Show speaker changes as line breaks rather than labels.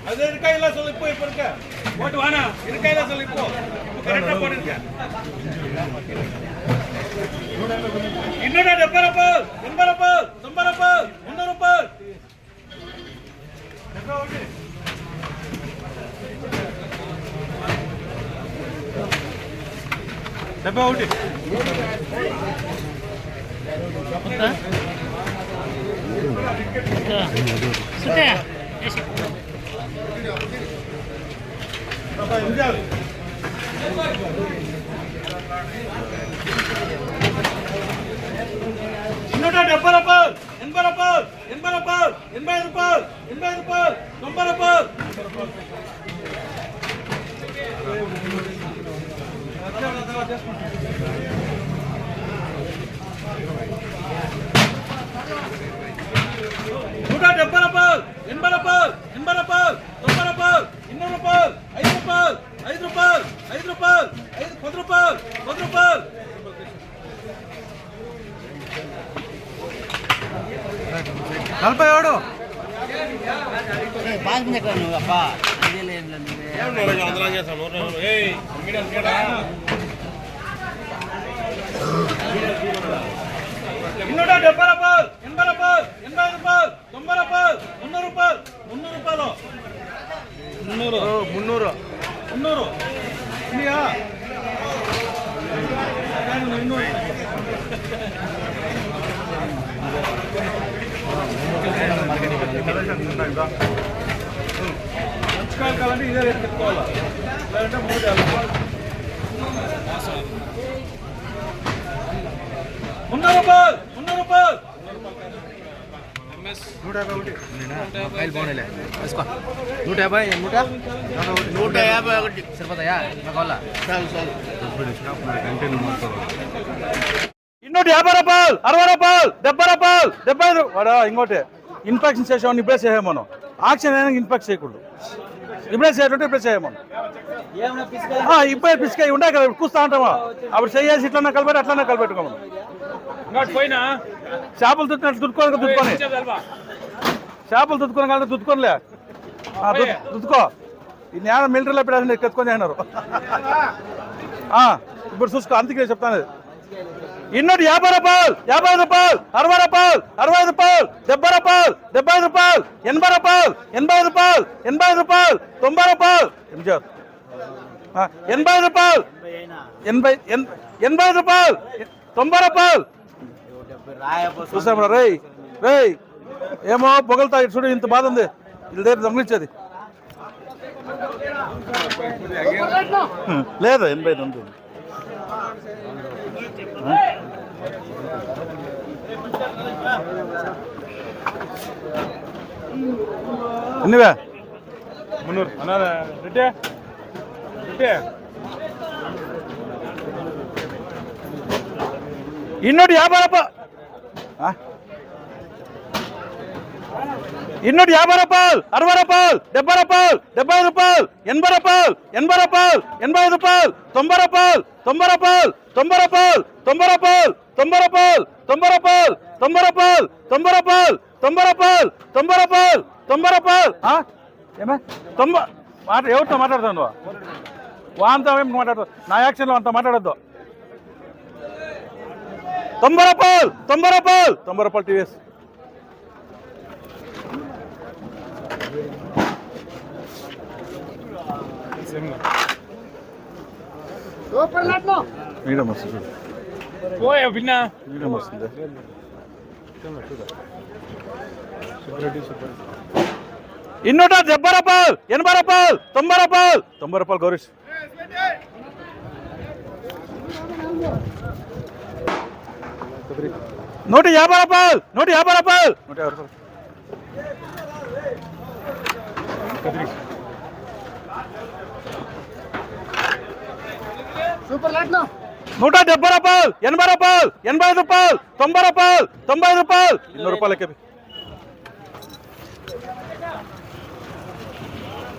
அது இருக்கையில சொல்லு இப்போ இப்போ இருக்க போட்டு வானா இருக்கையில சொல்லு இப்போ கரெக்டா போடுங்க இன்னொரு 70 ரூபாய் 80 ரூபாய் 90 ரூபாய் 100 ரூபாய் డబ్బా ఒకటి సుతే ಇನ್ನೂರ 70 రూపాయలు 80 రూపాయలు 80 రూపాయలు 80 రూపాయలు 80 రూపాయలు 90 రూపాయలు నూట 70 రూపాయలు 80 రూపాయలు 80 రూపాయలు 90 రూపాయలు 200 రూపాయలు 5 రూపాయలు 5 రూపాయలు 5 రూపాయలు 10 రూపాయలు 10 రూపాయలు 47 ಇನ್ನೂರ 70 రూపాయలు 80 రూపాయలు 80 రూపాయలు 90 రూపాయలు 100 రూపాయలు 300 రూపాయలు 300 ఇదియా మంచికాయలు కావాలంటే ఇదే రేట్ పెట్టుకోవాలి లేదంటే 300 రూపాయలు 100 రూపాయలు 150 సరిపోతాయా ಇನ್ನೂರ 50 రూపాయలు 60 రూపాయలు 70 రూపాయలు 75 వాడా ఇంకోటి ఇన్ఫెక్షన్ చేసామని ఇప్పుడే చేయమను ఆక్షన్ అయినా ఇన్ఫెక్ట్ చేయకూడదు ఇప్పుడే చేయకుంటే ఇప్పుడే చేయమను ఇప్పుడే పిసికాయ ఉండే కదా కూస్తా ఉంటామా అప్పుడు చేయాల్సి ఇట్లన్నా కలిపెట్టి అట్లన్నా కలిపెట్టుకోమను పోయినా చేపలు తుట్టుకున్నట్టు తుట్టుకొని చేపలు తుట్టుకుని కలిసి తుట్టుకోనిలే తుట్టుకో ఈ నేల మిలిటరీలో పెట్టాలని ఎత్తుకొని అన్నారు ఇప్పుడు చూసుకో అందుకే చెప్తాను ಇನ್ನೂರ 50 రూపాయలు 50 రూపాయలు 60 రూపాయలు 60 రూపాయలు 70 రూపాయలు 75 రూపాయలు 80 రూపాయలు 80 రూపాయలు 80 రూపాయలు 90 రూపాయలు 80 రూపాయలు 80 రూపాయలు 90 రూపాయలు చూసామరా రేయ్ రేయ్ ఏమో పొగలుతా చూడు ఇంత బాధ ఉంది వీళ్ళ దగ్గర దొంగిలించేది లేదా 85 ఉంటుంది ఎన్నివే 300 అన్నా రెడ్డి ಇನ್ನೂರ 50 రూపాయలు ಇನ್ನೂರ 50 రూపాయలు 60 రూపాయలు 70 రూపాయలు 75 రూపాయలు 80 రూపాయలు 80 రూపాయలు 85 రూపాయలు 90 రూపాయలు 90 రూపాయలు 90 రూపాయలు 90 రూపాయలు 90 రూపాయలు 90 రూపాయలు 90 రూపాయలు 90 రూపాయలు 90 రూపాయలు 90 రూపాయలు 90 రూపాయలు ఏమే 90 మాట ఎవరితో మాట్లాడుతావు నువ్వు వాంతో ఏం మాట్లాడతావు నా యాక్షన్లో అంత మాట్లాడద్దు 90 రూపాయలు 90 రూపాయలు 90 రూపాయలు టీవీఎస్ మీడియం వస్తుంది మీడియం వస్తుంది ಇನ್ನೂರ 70 రూపాయలు 80 రూపాయలు 90 రూపాయలు 90 రూపాయలు గౌరీష్ నూట 50 రూపాయలు 150 రూపాయలు 150 రూపాయలు సూపర్ లాట్నో 170 రూపాయలు 80 రూపాయలు 85 రూపాయలు 90 రూపాయలు 90 రూపాయలు 200 రూపాయలకి